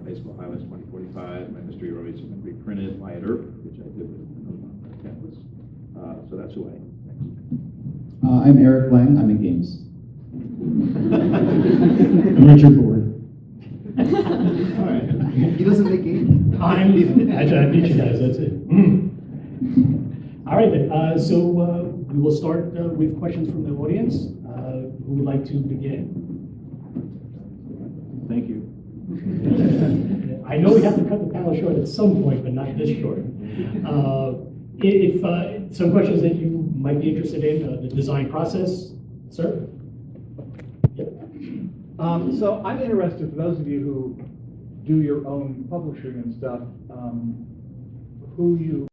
Baseball Highlights 2045. My mystery race and reprinted Wyatt Earp, which I did with Canvas. So that's who I am. Thanks. I'm Eric Lang. I'm in games. I'm Richard Board. All right. He doesn't make games. I beat you guys, that's it. All right then, so we will start with questions from the audience. Who would like to begin? Thank you. I know we have to cut the panel short at some point, but not this short. If some questions that you might be interested in, the design process, sir? Yep. So I'm interested, for those of you who do your own publishing and stuff, who you...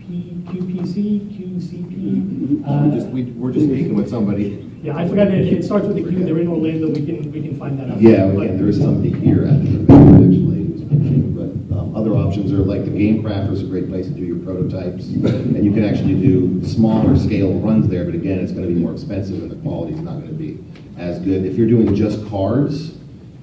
QPC, QCP? We're just speaking with somebody. Yeah, I forgot that it starts with a Q. They're in Orlando. We can find that out. Yeah, there is somebody here at the event actually who's pitching, but other options are like the Game Crafter is a great place to do your prototypes, and you can actually do smaller scale runs there. But again, it's going to be more expensive, and the quality is not going to be as good. If you're doing just cards,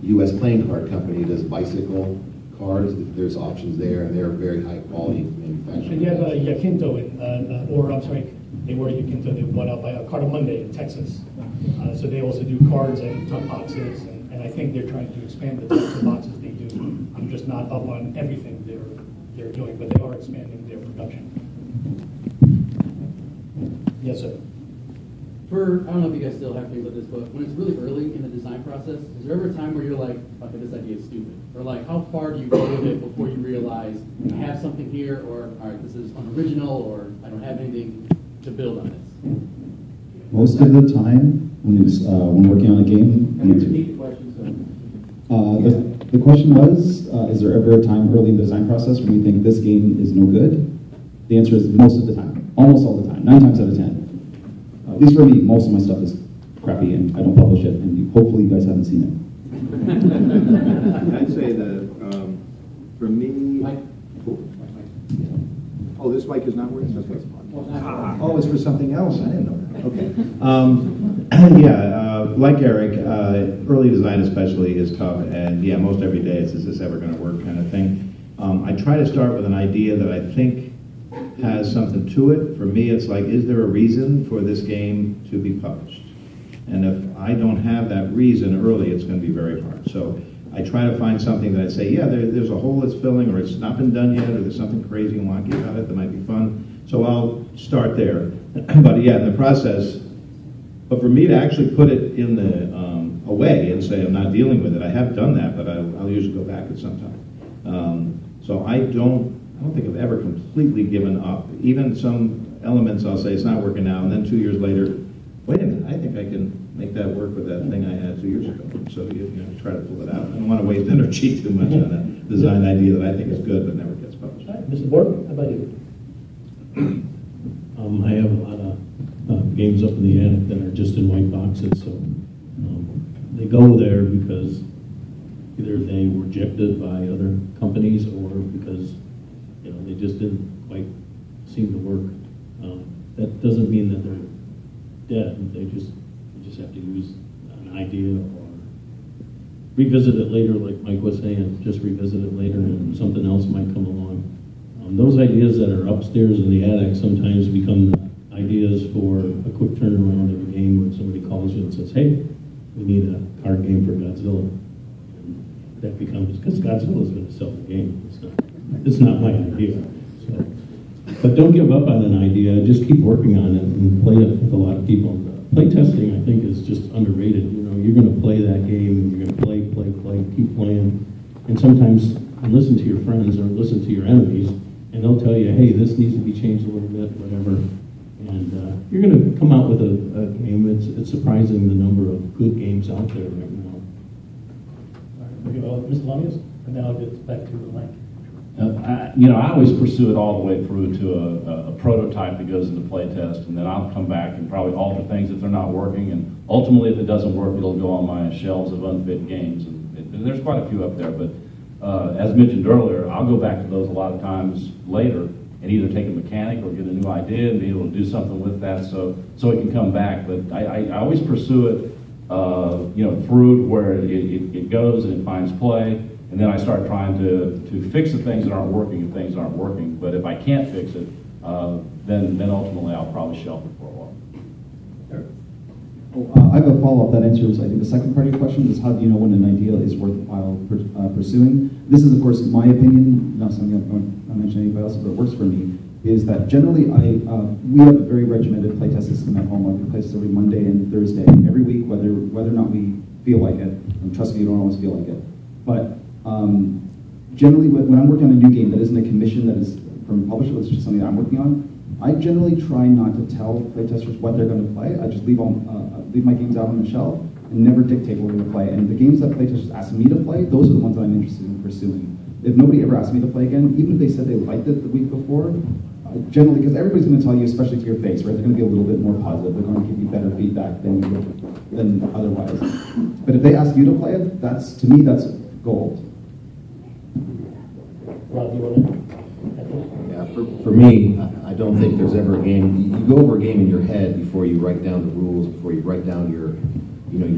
U.S. Playing Card Company does bicycle cards. There's options there, and they're very high quality manufacturing. And you have Yaquinto, or I'm sorry, they were Yaquinto. They bought out by Cardamonde in Texas. So they also do cards and top boxes, and I think they're trying to expand the types of boxes they do. I'm just not up on everything they're doing, but they are expanding their production. Yes, sir. I don't know if you guys still have things like this, but when it's really early in the design process, is there ever a time where you're like, okay, this idea is stupid? Or like, how far do you go with it before you realize I have something here, or all right, this is unoriginal, or I don't have anything to build on this? Most of the time, when working on a game, Can you repeat the question? the question was, is there ever a time early in the design process when you think this game is no good? The answer is most of the time, almost all the time, 9 times out of 10. At least for me, most of my stuff is crappy and I don't publish it, and hopefully you guys haven't seen it. I'd say that for me, oh, this mic is not working. That's what's fun. Oh, it's for something else. I didn't know that. Okay. Like Eric, early design especially is tough, and yeah, most every day it's, is this ever going to work kind of thing. I try to start with an idea that I think has something to it. For me, it's like, is there a reason for this game to be published? And if I don't have that reason early, it's going to be very hard. So I try to find something that I say, yeah, there's a hole that's filling, or it's not been done yet, or there's something crazy and wonky about it that might be fun. So I'll start there. But yeah, in the process, but for me to actually put it in the away and say I'm not dealing with it, I have done that, but I'll usually go back at some time. So I don't think I've ever completely given up. Even some elements I'll say it's not working now, and then 2 years later, wait a minute, I think I can make that work with that thing I had 2 years ago. So you try to pull it out. I don't want to waste energy too much on a design idea that I think is good but never gets published. All right, Mr. Borg, how about you? I have a lot of games up in the attic that are just in white boxes, so they go there because either they were rejected by other companies or because they just didn't quite seem to work. That doesn't mean that they're dead. They just have to use an idea or revisit it later, like Mike was saying. Just revisit it later, and something else might come along. Those ideas that are upstairs in the attic sometimes become ideas for a quick turnaround of a game when somebody calls you and says, "Hey, we need a card game for Godzilla." And that becomes, because Godzilla is going to sell the game. It's not my idea. So, but don't give up on an idea. Just keep working on it and play it with a lot of people. Play testing, I think, is just underrated. You're going to play that game, and you're going to play, keep playing. And sometimes listen to your friends or listen to your enemies, and they'll tell you, hey, this needs to be changed a little bit, whatever. And you're going to come out with a game. It's surprising the number of good games out there right now. All right, we'll give Mr. Lanius, and then I'll get back to the link. I always pursue it all the way through to a prototype that goes into play test, and then I'll come back and probably alter things if they're not working, and ultimately if it doesn't work, it'll go on my shelves of unfit games, and there's quite a few up there, but as mentioned earlier, I'll go back to those a lot of times later and either take a mechanic or get a new idea and be able to do something with that so it can come back, but I always pursue it through where it goes and it finds play. And then I start trying to fix the things that aren't working if things aren't working. But if I can't fix it, then ultimately I'll probably shelf it for a while. I have a follow-up that answers, I think, the second part of your question is how do you know when an idea is worthwhile pursuing? This is, of course, my opinion, not something I'm not mentioning anybody else, but it works for me, is that generally we have a very regimented playtest system at home. We play every Monday and Thursday, every week, whether or not we feel like it. And trust me, you don't always feel like it. But generally, when I'm working on a new game that isn't a commission that is from a publisher, that's just something that I'm working on, I generally try not to tell playtesters what they're going to play. I just leave my games out on the shelf and never dictate what we're going to play. And the games that playtesters ask me to play, those are the ones that I'm interested in pursuing. If nobody ever asked me to play again, even if they said they liked it the week before, generally, because everybody's going to tell you, especially to your face, right? They're going to be a little bit more positive. They're going to give you better feedback than otherwise. But if they ask you to play it, to me, that's gold. Rob, you want to? Yeah, for me, I don't think there's ever a game. You go over a game in your head before you write down the rules, before you write down your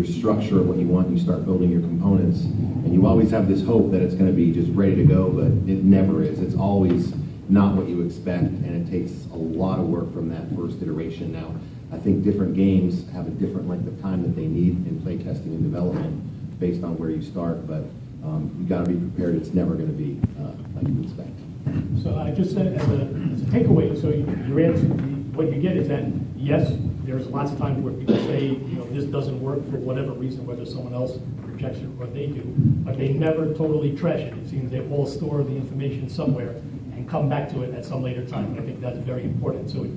structure of what you want. And you start building your components, and you always have this hope that it's going to be just ready to go, but it never is. It's always not what you expect, and it takes a lot of work from that first iteration. Now, I think different games have a different length of time that they need in playtesting and development based on where you start, but you got to be prepared. It's never going to be like you expect. So I just said as a takeaway, so your answer, what you get is that, yes, there's lots of times where people say, this doesn't work for whatever reason, whether someone else rejects it or they do, but they never totally trash it. It seems they all store the information somewhere and come back to it at some later time. And I think that's very important. So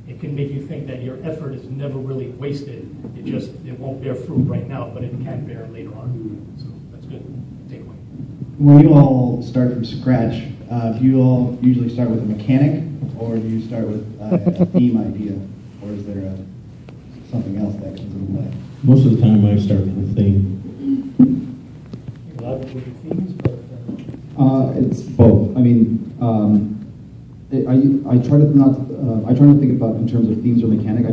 it can make you think that your effort is never really wasted. It won't bear fruit right now, but it can bear later on. So that's good takeaway. When you all start from scratch, do you all usually start with a mechanic, or do you start with a theme idea, or is there something else that comes into play? Most of the time I start with a theme. A lot of different themes, but It's both. I mean, I try to not think about in terms of themes or mechanic. I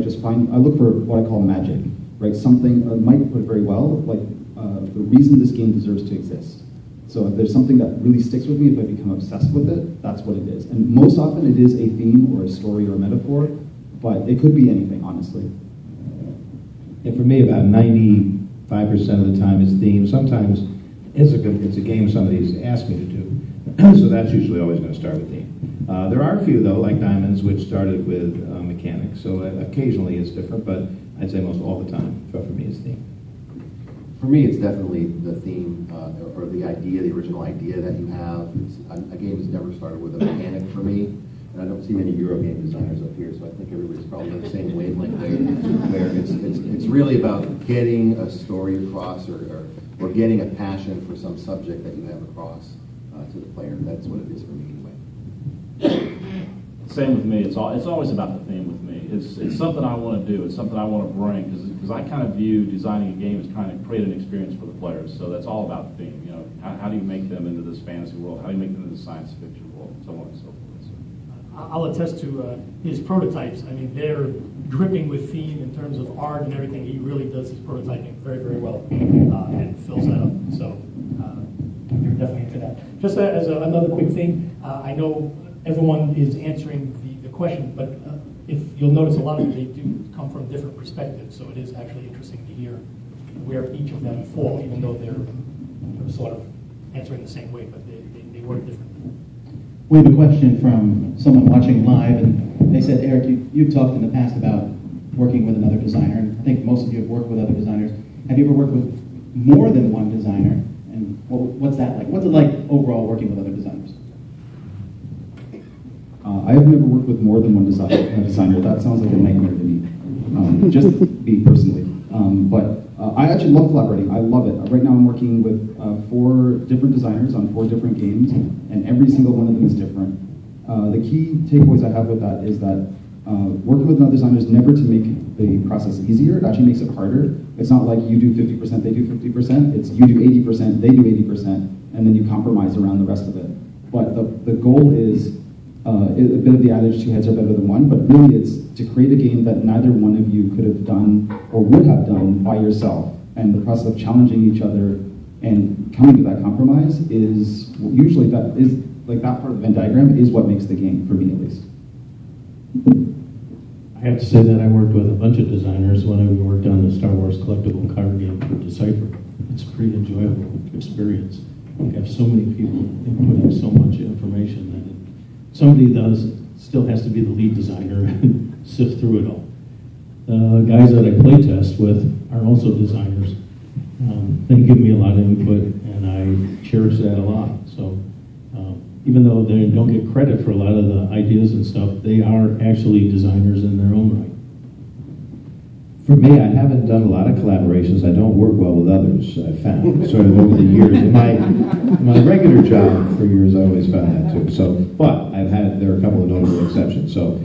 look for what I call magic, right? Something Mike put it very well, like the reason this game deserves to exist. So if there's something that really sticks with me, if I become obsessed with it, that's what it is. And most often it is a theme or a story or a metaphor, but it could be anything, honestly. And for me, about 95% of the time is theme. Sometimes it's a game somebody's asked me to do. So that's usually always going to start with theme. There are a few, though, like Diamonds, which started with mechanics. So occasionally it's different, but I'd say most all the time, for me, is theme. For me, it's definitely the theme or the idea, the original idea that you have. A game has never started with a mechanic for me, and I don't see many Euro game designers up here, so I think everybody's probably on the same wavelength there. Where it's really about getting a story across or getting a passion for some subject that you have across to the player. That's what it is for me anyway. Same with me. It's always about the theme with me. It's something I want to do. It's something I want to bring because I kind of view designing a game as trying to create an experience for the players. So that's all about the theme. How do you make them into this fantasy world? How do you make them into the science fiction world? So on and so forth. So. I'll attest to his prototypes. I mean, they're dripping with theme in terms of art and everything. He really does his prototyping very, very well and fills that up. So you're definitely into that. Just as another quick thing, I know everyone is answering the question, but if you'll notice, a lot of them, they do come from different perspectives. So it is actually interesting to hear where each of them fall, even though they're sort of answering the same way, but they work differently. We have a question from someone watching live, and they said, Eric, you've talked in the past about working with another designer, and I think most of you have worked with other designers. Have you ever worked with more than one designer, and what's that like? What's it like overall working with other designers? I have never worked with more than one designer. That sounds like a nightmare to me, just me personally. But I actually love collaborating. I love it. Right now I'm working with 4 different designers on 4 different games, and every single one of them is different. The key takeaways I have with that is that working with another designer is never to make the process easier. It actually makes it harder. It's not like you do 50%, they do 50%. It's you do 80%, they do 80%, and then you compromise around the rest of it. But the goal is a bit of the adage, 2 heads are better than one, but really it's to create a game that neither one of you could have done or would have done by yourself. And the process of challenging each other And coming to that compromise is usually that is like that part of the Venn diagram is what makes the game for me at least. I have to say that I worked with a bunch of designers when I worked on the Star Wars collectible card game for Decipher. It's a pretty enjoyable experience. You have so many people inputting so much information that somebody still has to be the lead designer and sift through it all. The guys that I play test with are also designers. They give me a lot of input, and I cherish that a lot. So even though they don't get credit for a lot of the ideas and stuff, they are actually designers in their own right. For me, I haven't done a lot of collaborations. I don't work well with others, I've found, sort of over the years. In my regular job for years, I always found that too. So, but there are a couple of notable exceptions. So,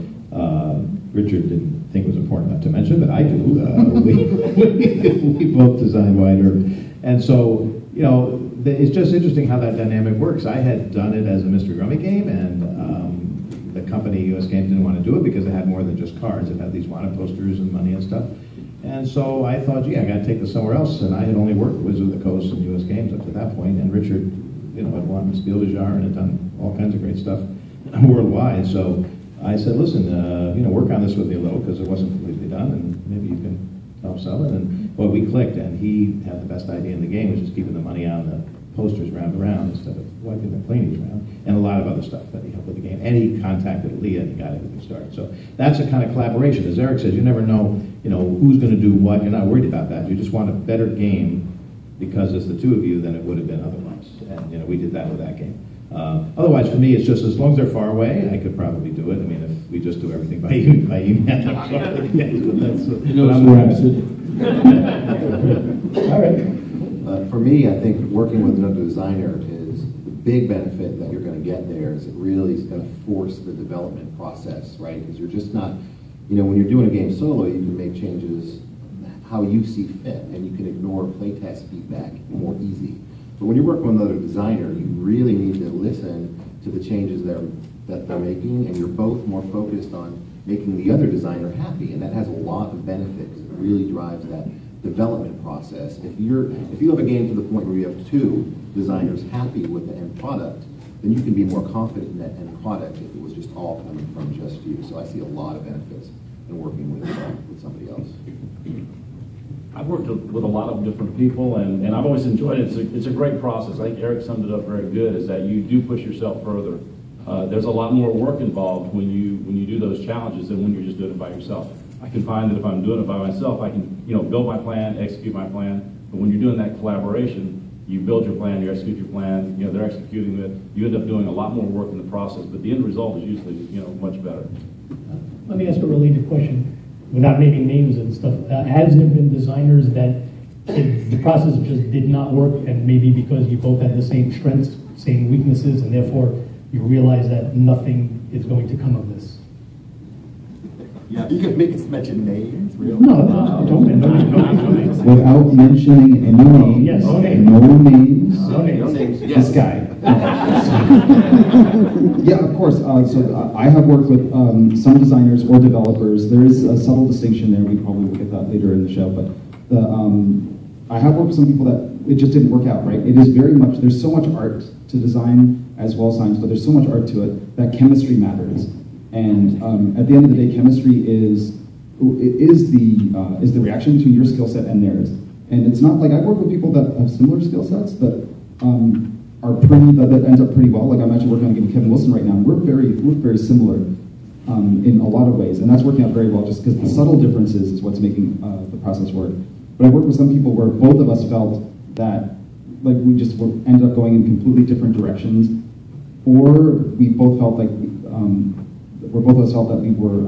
Richard didn't think it was important enough to mention, but I do. We both design wider. And so, you know, it's just interesting how that dynamic works. I had done it as a Mystery Rummy game, and the company, US Games, didn't want to do it because it had more than just cards. It had these wanted posters and money and stuff. And so I thought, gee, I got to take this somewhere else. And I had only worked with Wizard of the Coast and US Games up to that point. And Richard, you know, had won Spiel des Jahres and had done all kinds of great stuff worldwide. So I said, listen, you know, work on this with me a little because it wasn't completely done, and maybe you can help sell it. And well, we clicked, and he had the best idea in the game, which is keeping the money on the posters round and round instead of wiping the planes around, and a lot of other stuff that he helped with the game. And he contacted Leah, and he got everything started. So that's a kind of collaboration. As Eric says, you never know, you know, who's going to do what. You're not worried about that. You just want a better game because it's the two of you than it would have been otherwise. And, you know, we did that with that game. Otherwise, for me, it's just as long as they're far away, I could probably do it. I mean, if we just do everything by email. I'm where I'm sitting. All right. For me, I think working with another designer is the big benefit that you're going to get there is it really is going to force the development process, right? Because you're just not, you know, when you're doing a game solo, you can make changes how you see fit, and you can ignore playtest feedback more easy. But when you're working with another designer, you really need to listen to the changes that they're making, and you're both more focused on making the other designer happy, and that has a lot of benefit because it really drives that development process. If you have a game to the point where you have two designers happy with the end product, then you can be more confident in that end product if it was just all coming from just you. So I see a lot of benefits in working with somebody else. I've worked with a lot of different people, and I've always enjoyed it. It's a great process. I think Eric summed it up very good, is that you do push yourself further. There's a lot more work involved when you do those challenges than when you're just doing it by yourself. I can find that if I'm doing it by myself, I can, you know, build my plan, execute my plan. But when you're doing that collaboration, you build your plan, you execute your plan, you know, they're executing it. You end up doing a lot more work in the process, but the end result is usually, you know, much better. Let me ask a related question, without naming names and stuff. Has there been designers that the process just did not work, and maybe because you both had the same strengths, same weaknesses, and therefore you realize that nothing is going to come of this? Yeah, you can make us mention names, really? No, don't names. Without mentioning any names. Yes, no names. No names. No names. Yes. This guy. Yeah, of course. So I have worked with some designers or developers. There is a subtle distinction there. We probably will get that later in the show. But I have worked with some people that it just didn't work out, right? It is very much, there's so much art to design as well as science, but there's so much art to it that chemistry matters. And at the end of the day, chemistry is the reaction between your skill set and theirs. And it's not like I've worked with people that have similar skill sets that that ends up pretty well. Like I'm actually working on a game with Kevin Wilson right now, and we're very similar in a lot of ways, and that's working out very well. Just because the subtle differences is what's making the process work. But I worked with some people where both of us felt that like we just ended up going in completely different directions, or we both felt like where both of us felt that we were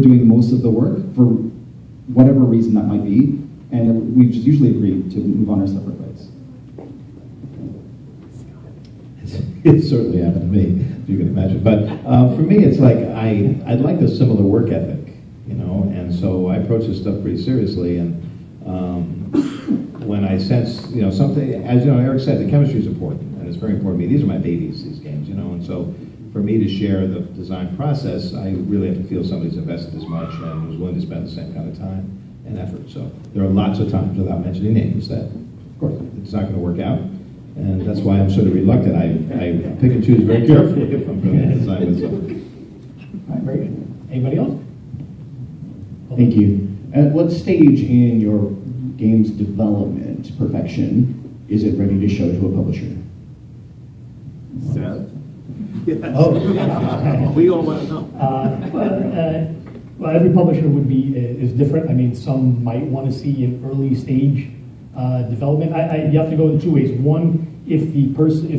doing most of the work for whatever reason that might be, and we just usually agreed to move on our separate ways. It certainly happened to me, if you can imagine. But for me, it's like I like a similar work ethic, you know, and so I approach this stuff pretty seriously. And when I sense, you know, something, as you know, Eric said, the chemistry is important, and it's very important to me. These are my babies, these games, you know, and so for me to share the design process, I really have to feel somebody's invested as much and was willing to spend the same kind of time and effort. So there are lots of times, without mentioning names, that course, it's not going to work out. And that's why I'm sort of reluctant. I pick and choose very carefully if I'm going to design with something. All right, very good. Anybody else? Thank you. At what stage in your game's development perfection is it ready to show to a publisher? Seth? Oh, We all want to know. well, every publisher is different. I mean, some might want to see an early stage development. You have to go in two ways. One, if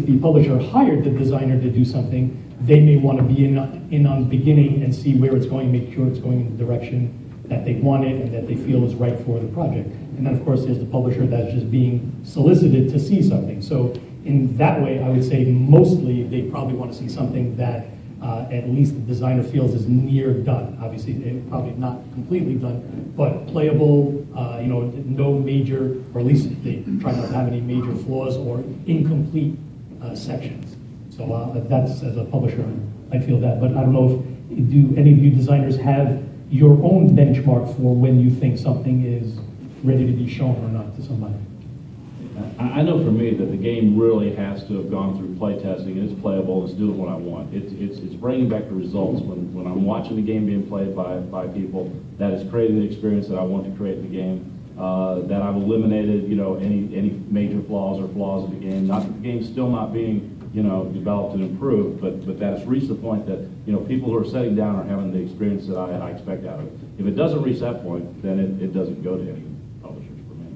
the publisher hired the designer to do something, they may want to be in on the beginning and see where it's going, make sure it's going in the direction that they want it and that they feel is right for the project. And then, of course, there's the publisher that's just being solicited to see something. So in that way, I would say mostly they probably want to see something that at least the designer feels is near done. Obviously, probably not completely done, but playable, no major, or at least they try not to have any major flaws or incomplete sections. So that's, as a publisher, I feel that. But I don't know do any of you designers have your own benchmark for when you think something is ready to be shown or not to somebody? I know for me that the game really has to have gone through play testing, and it's playable, it's doing what I want. It's bringing back the results. When I'm watching the game being played by people, that is creating the experience that I want to create in the game, that I've eliminated, any major flaws in the game. Not that the game's still not being, developed and improved, but that it's reached the point that, people who are sitting down are having the experience that I expect out of it. If it doesn't reach that point, then it doesn't go to any publishers for me.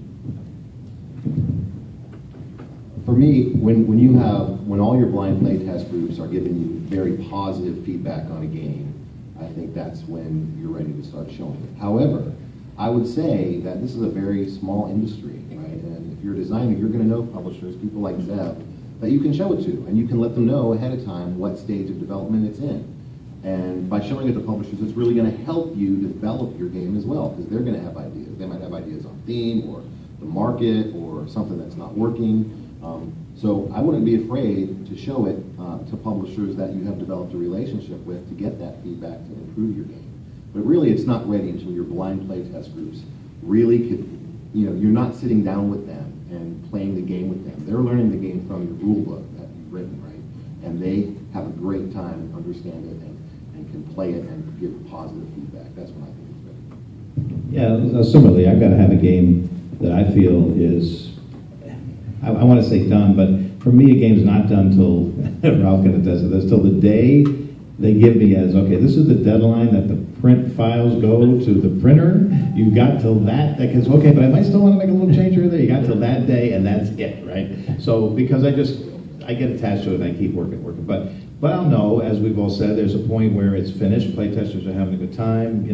For me, when all your blind play test groups are giving you very positive feedback on a game, I think that's when you're ready to start showing it. However, I would say that this is a very small industry, right? And if you're a designer, you're going to know publishers, people like Zeb, that you can show it to, and you can let them know ahead of time what stage of development it's in. And by showing it to publishers, it's really going to help you develop your game as well, because they're going to have ideas. They might have ideas on theme or the market or something that's not working. So I wouldn't be afraid to show it to publishers that you have developed a relationship with to get that feedback to improve your game. But really, it's not ready until your blind play test groups really could, you're not sitting down with them and playing the game with them. They're learning the game from your rule book that you've written, right? And they have a great time and understand it and can play it and give positive feedback. That's when I think it's ready. Yeah, similarly, I've got to have a game that I feel is, I want to say done, but for me, a game's not done till, Ralph can attest to this, till the day they give me as, okay, this is the deadline that the print files go to the printer. You got till that goes, okay, but I might still want to make a little change here or there. You got till that day, and that's it, right? So, because I get attached to it, and I keep working. But I'll know, as we've all said, there's a point where it's finished. Playtesters are having a good time.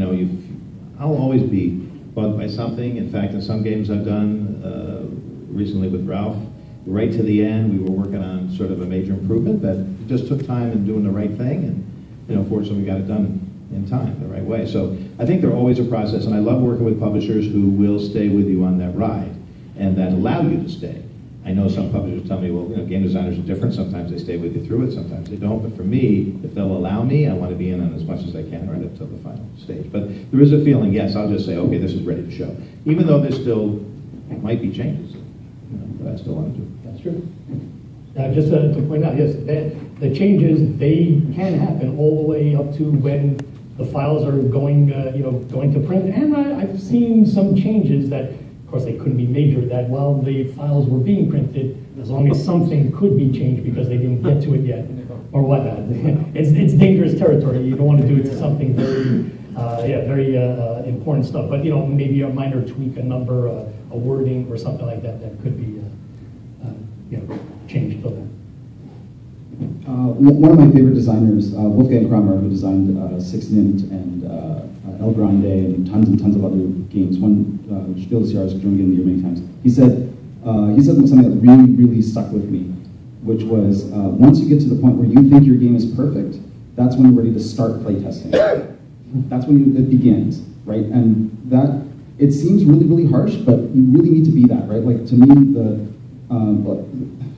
I'll always be bugged by something. In fact, in some games I've done recently with Ralph, right to the end, we were working on sort of a major improvement that just took time in doing the right thing, and fortunately we got it done in time, the right way. So I think they're always a process, and I love working with publishers who will stay with you on that ride and that allow you to stay. I know some publishers tell me, well, game designers are different. Sometimes they stay with you through it, sometimes they don't. But for me, if they'll allow me, I want to be in on as much as I can right up to the final stage. But there is a feeling, yes, I'll just say, okay, this is ready to show. Even though there still might be changes that I still want to do. That's true. Just to point out, yes, the changes, they can happen all the way up to when the files are going to print. And I've seen some changes that, of course, they couldn't be major, that while the files were being printed, as long as something could be changed because they didn't get to it yet, or whatnot. It's dangerous territory. You don't want to do it to something very important stuff. But, maybe a minor tweak, a number, a wording, or something like that, that could be changed till then. One of my favorite designers, Wolfgang Kramer, who designed Six Nint and El Grande and tons of other games. One, Spiel des Jahres, Game of the Year many times. He said something that really, really stuck with me, which was once you get to the point where you think your game is perfect, that's when you're ready to start playtesting. That's when it begins, right? And that, it seems really, really harsh, but you really need to be that, right? Like, to me,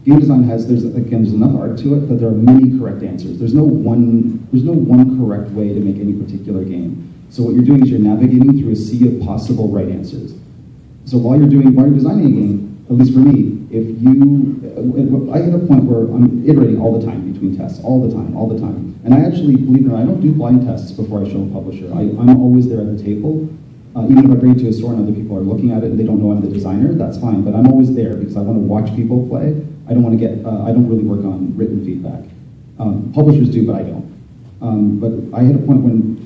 game design there's enough art to it, but there are many correct answers. There's no one correct way to make any particular game. So what you're doing is you're navigating through a sea of possible right answers. So while you're designing a game, at least for me, if you, I hit a point where I'm iterating all the time between tests, all the time. And I actually, believe it or not, I don't do blind tests before I show a publisher. I'm always there at the table. Even if I bring it to a store and other people are looking at it and they don't know I'm the designer, that's fine. But I'm always there because I want to watch people play. I don't want to get, I don't really work on written feedback. Publishers do, but I don't. But I hit a point when,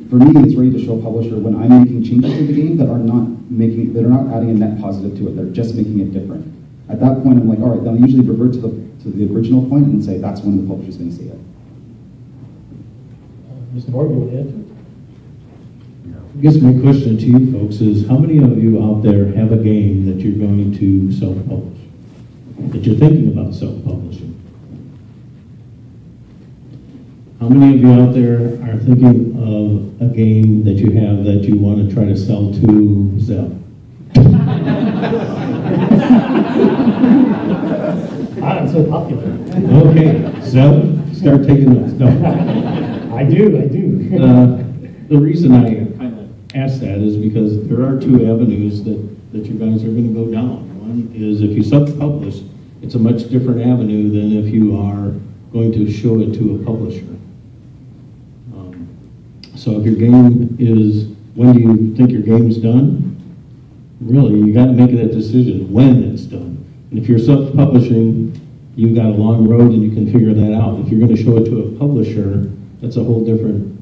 for me, it's ready to show a publisher when I'm making changes to the game that are not adding a net positive to it. They're just making it different. At that point, I'm like, all right, then I usually revert to the original point and say that's when the publisher's going to see it. Mr. Morgan, you want to answer? I guess my question to you folks is, how many of you out there have a game that you're going to self-publish? That you're thinking about self-publishing? How many of you out there are thinking of a game that you have that you want to try to sell to Zell? I'm so popular. Okay, Zell, start taking notes. No. I do. The reason I kind of ask that is because there are two avenues that you guys are going to go down. One is if you self-publish, it's a much different avenue than if you are going to show it to a publisher. So if your game is, when do you think your game's done? Really, you got to make that decision when it's done. And if you're self-publishing, you've got a long road and you can figure that out. If you're going to show it to a publisher, that's a whole different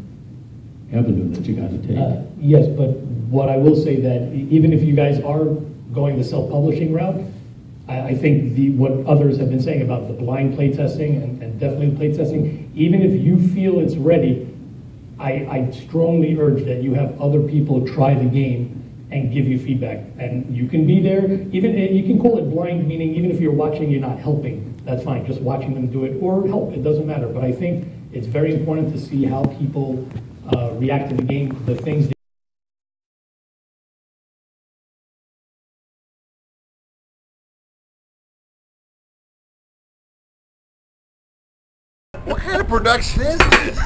avenue that you got to take. Yes, but what I will say that even if you guys are going the self-publishing route, I think what others have been saying about the blind play testing and definitely the play testing, even if you feel it's ready, I strongly urge that you have other people try the game and give you feedback. And you can be there, even you can call it blind, meaning even if you're watching, you're not helping. That's fine, just watching them do it, or help, it doesn't matter. But I think it's very important to see how people react to the game, the things What kind of production is this?